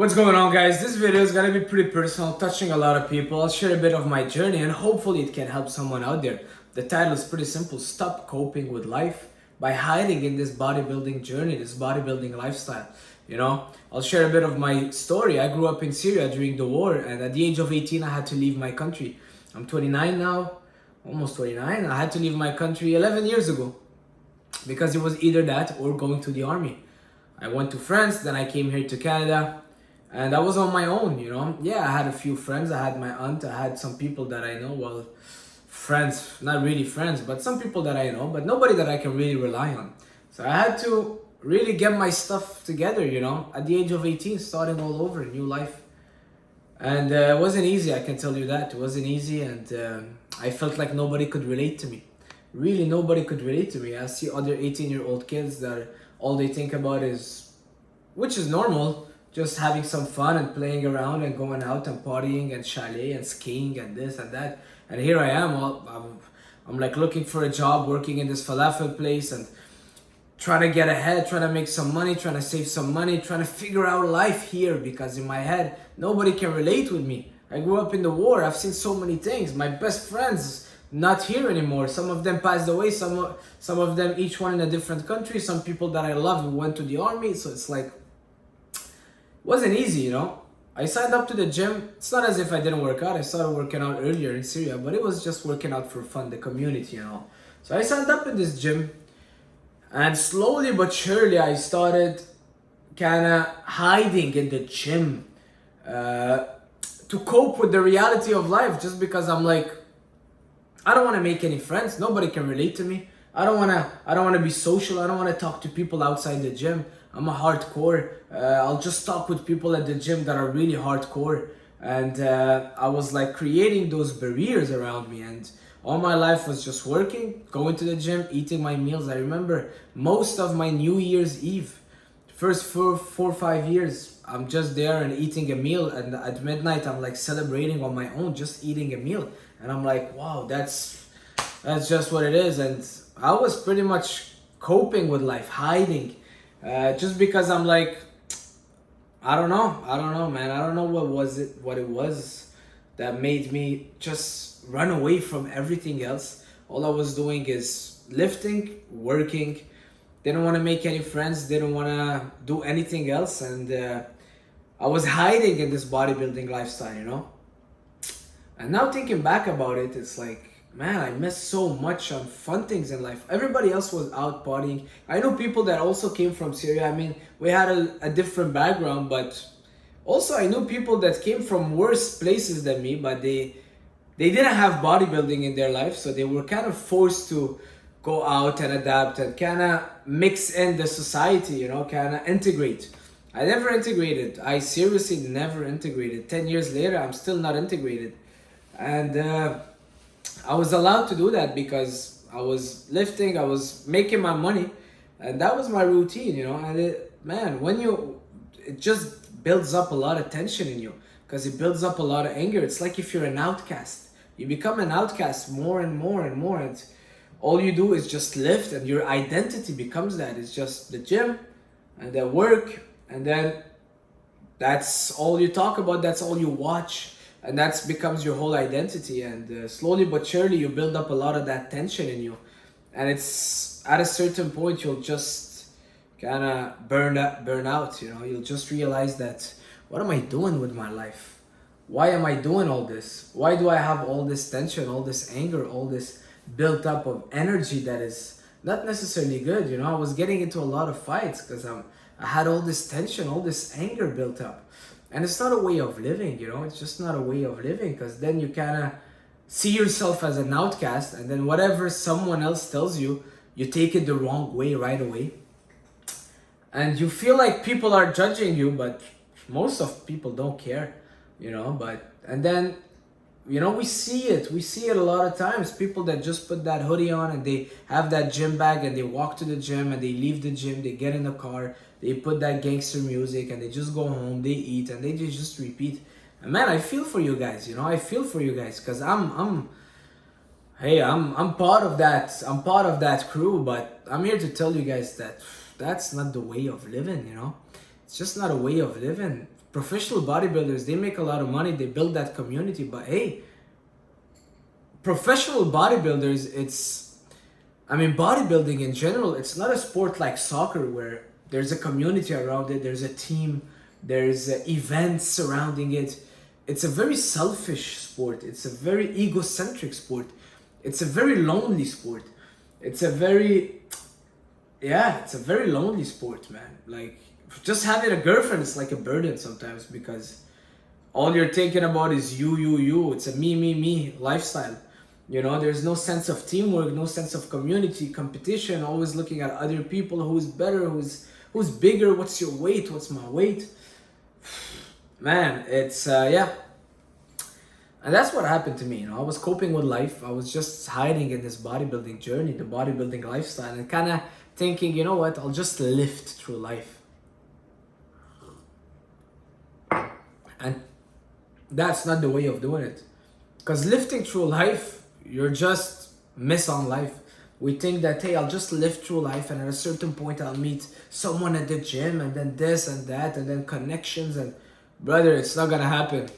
What's going on, guys? This video is gonna be pretty personal, touching a lot of people. I'll share a bit of my journey and hopefully it can help someone out there. The title is pretty simple: Stop coping with life by hiding in this bodybuilding journey, this bodybuilding lifestyle. I'll share a bit of my story. I grew up in Syria during the war, and at the age of 18 I had to leave my country. I'm 29 now, almost 29. I had to leave my country 11 years ago because it was either that or going to the army. I went to France, then I came here to Canada. And I was on my own. Yeah, I had a few friends. I had my aunt. I had some people that I know. Well, friends, not really friends, but some people that I know, but nobody that I can really rely on. So I had to really get my stuff together, at the age of 18, starting all over, new life. And it wasn't easy, I can tell you that. It wasn't easy, and I felt like nobody could relate to me. Really, nobody could relate to me. I see other 18-year-old kids that all they think about is, which is normal, just having some fun and playing around and going out and partying and chalet and skiing and this and that. And here I am, I'm like looking for a job, working in this falafel place and trying to get ahead, trying to make some money, trying to save some money, trying to figure out life here, because in my head, nobody can relate with me. I grew up in the war. I've seen so many things. My best friends not here anymore. Some of them passed away. Some of them, each one in a different country. Some people that I loved went to the army. So it's like, wasn't easy. I signed up to the gym. It's not as if I didn't work out. I started working out earlier in Syria, but it was just working out for fun, the community and all. So I signed up in this gym, and slowly but surely I started kind of hiding in the gym to cope with the reality of life, just because I'm like, I don't want to make any friends. Nobody can relate to me. I don't want to be social. I don't want to talk to people outside the gym. I'm a hardcore. I'll just talk with people at the gym that are really hardcore. And I was like creating those barriers around me. And all my life was just working, going to the gym, eating my meals. I remember most of my New Year's Eve, first 4 or 5 years, I'm just there and eating a meal. And at midnight, I'm like celebrating on my own, just eating a meal. And I'm like, wow, that's just what it is. And I was pretty much coping with life, hiding. Just because I'm like, I don't know, man. I don't know what it was that made me just run away from everything else. All I was doing is lifting, working. Didn't want to make any friends. Didn't want to do anything else. And I was hiding in this bodybuilding lifestyle, And now thinking back about it, it's like, man, I missed so much on fun things in life. Everybody else was out partying. I know people that also came from Syria. I mean, we had a different background, but also I knew people that came from worse places than me, but they didn't have bodybuilding in their life, so they were kind of forced to go out and adapt and kind of mix in the society, kind of integrate. I never integrated. I seriously never integrated. 10 years later, I'm still not integrated. And I was allowed to do that because I was lifting, I was making my money, and that was my routine, And it just builds up a lot of tension in you, because it builds up a lot of anger. It's like if you're an outcast, you become an outcast more and more and more, and all you do is just lift, and your identity becomes that. It's just the gym and the work, and then that's all you talk about, that's all you watch. And that becomes your whole identity, and slowly but surely you build up a lot of that tension in you, and it's at a certain point you'll just kind of burn out. You'll just realize that, what am I doing with my life? Why am I doing all this? Why do I have all this tension, all this anger, all this built up of energy that is not necessarily good? I was getting into a lot of fights because I had all this tension, all this anger built up. And it's not a way of living, it's just not a way of living, because then you kind of see yourself as an outcast, and then whatever someone else tells you, you take it the wrong way right away. And you feel like people are judging you, but most of people don't care, and then, we see it a lot of times. People that just put that hoodie on and they have that gym bag and they walk to the gym and they leave the gym, they get in the car, they put that gangster music and they just go home, they eat, and they just repeat. And man, I feel for you guys, I feel for you guys, because I'm part of that. I'm part of that crew, but I'm here to tell you guys that that's not the way of living, It's just not a way of living. professional bodybuilders, they make a lot of money, they build that community, but hey, professional bodybuilders, bodybuilding in general, it's not a sport like soccer where there's a community around it, there's a team, there's events surrounding it. It's a very selfish sport. It's a very egocentric sport. It's a very lonely sport. It's a very, yeah, it's a very lonely sport, man. Like, just having a girlfriend is like a burden sometimes because all you're thinking about is you. It's a me lifestyle. You know, there's no sense of teamwork, no sense of community, competition, always looking at other people, who's better, who's bigger, what's your weight, what's my weight. Man, it's, yeah. And that's what happened to me, you know. I was coping with life. I was just hiding in this bodybuilding journey, the bodybuilding lifestyle, and kind of thinking, you know what, I'll just lift through life. And that's not the way of doing it. Because lifting through life, you're just miss on life. We think that, hey, I'll just live through life and at a certain point I'll meet someone at the gym and then this and that and then connections, and brother, it's not gonna happen.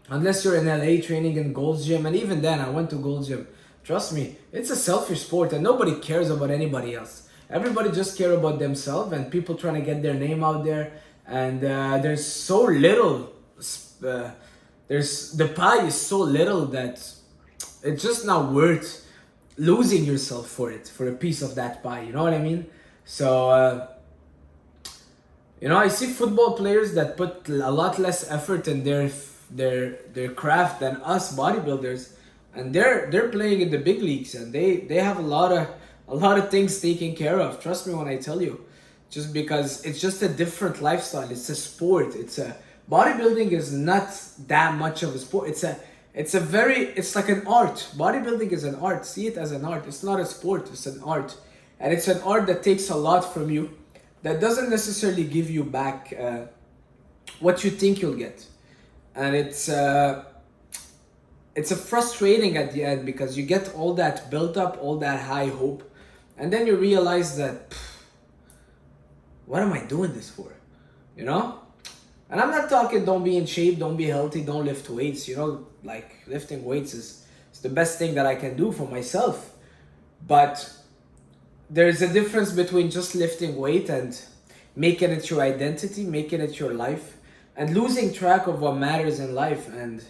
Unless you're in LA training in Gold's Gym, and even then I went to Gold's Gym. Trust me, it's a selfish sport and nobody cares about anybody else. Everybody just care about themselves and people trying to get their name out there, and there's so little, the pie is so little that it's just not worth losing yourself for it, for a piece of that pie, you know what I mean? So, you know, I see football players that put a lot less effort in their craft than us bodybuilders, and they're playing in the big leagues, and they have a lot of things taken care of. Trust me when I tell you, just because it's just a different lifestyle. It's a sport. Bodybuilding is not that much of a sport. It's like an art. Bodybuilding is an art. See it as an art. It's not a sport, it's an art. And it's an art that takes a lot from you, that doesn't necessarily give you back what you think you'll get. And it's a frustrating at the end because you get all that built up, all that high hope, and then you realize that, what am I doing this for? You know? And I'm not talking don't be in shape, don't be healthy, don't lift weights. You know, like lifting weights is the best thing that I can do for myself. But there's a difference between just lifting weight and making it your identity, making it your life, and losing track of what matters in life. And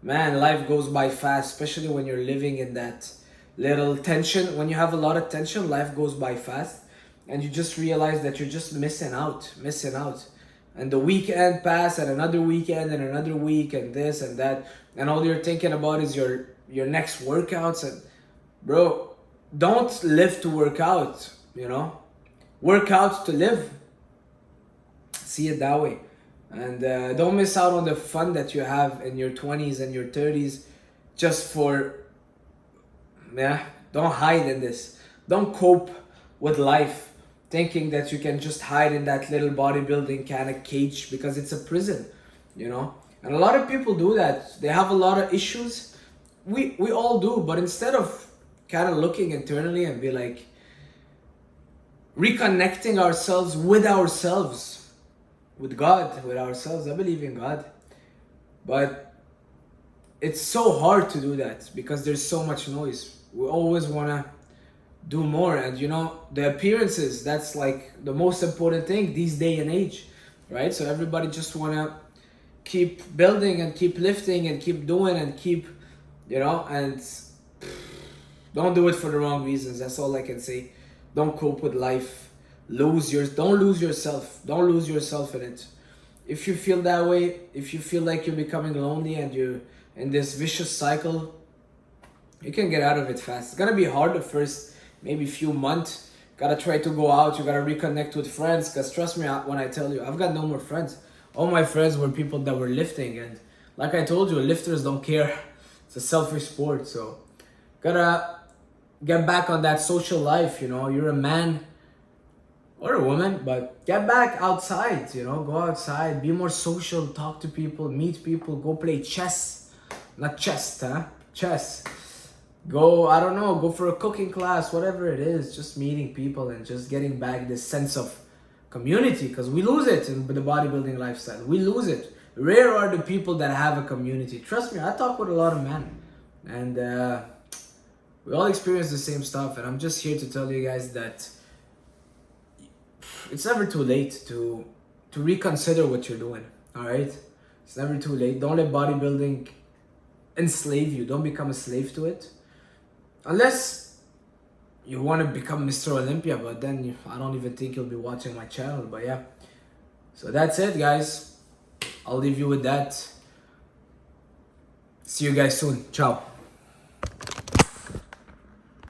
man, life goes by fast, especially when you're living in that little tension. When you have a lot of tension, life goes by fast, and you just realize that you're just missing out. And the weekend pass, and another weekend, and another week, and this and that, and all you're thinking about is your next workouts. And bro, don't live to work out, you know? Work out to live. See it that way. And don't miss out on the fun that you have in your 20s and your 30s just for, don't hide in this. Don't cope with life thinking that you can just hide in that little bodybuilding kind of cage, because it's a prison, you know? And a lot of people do that. They have a lot of issues. We all do, but instead of kind of looking internally and be like, reconnecting ourselves, with God, with ourselves. I believe in God. But it's so hard to do that because there's so much noise. We always want to do more, and you know, the appearances, that's like the most important thing these day and age, right? So everybody just want to keep building and keep lifting and keep doing and keep, you know, and don't do it for the wrong reasons. That's all I can say. Don't cope with life. Don't lose yourself. Don't lose yourself in it. If you feel that way, if you feel like you're becoming lonely and you're in this vicious cycle, you can get out of it fast. It's gonna be hard the first maybe few months. Gotta try to go out. You gotta reconnect with friends, because trust me when I tell you, I've got no more friends. All my friends were people that were lifting, and like I told you, lifters don't care. It's a selfish sport, so gotta get back on that social life. You know, you're a man or a woman, but get back outside, you know, go outside, be more social, talk to people, meet people, go play chess. Not chess, huh? Chess. Go, I don't know, go for a cooking class, whatever it is, just meeting people and just getting back this sense of community, because we lose it in the bodybuilding lifestyle. We lose it. Rare are the people that have a community. Trust me, I talk with a lot of men, and we all experience the same stuff. And I'm just here to tell you guys that it's never too late to reconsider what you're doing. All right, it's never too late. Don't let bodybuilding enslave you. Don't become a slave to it, unless you want to become Mr. Olympia. But then I don't even think you'll be watching my channel. But yeah, so that's it, guys. I'll leave you with that. See you guys soon. Ciao.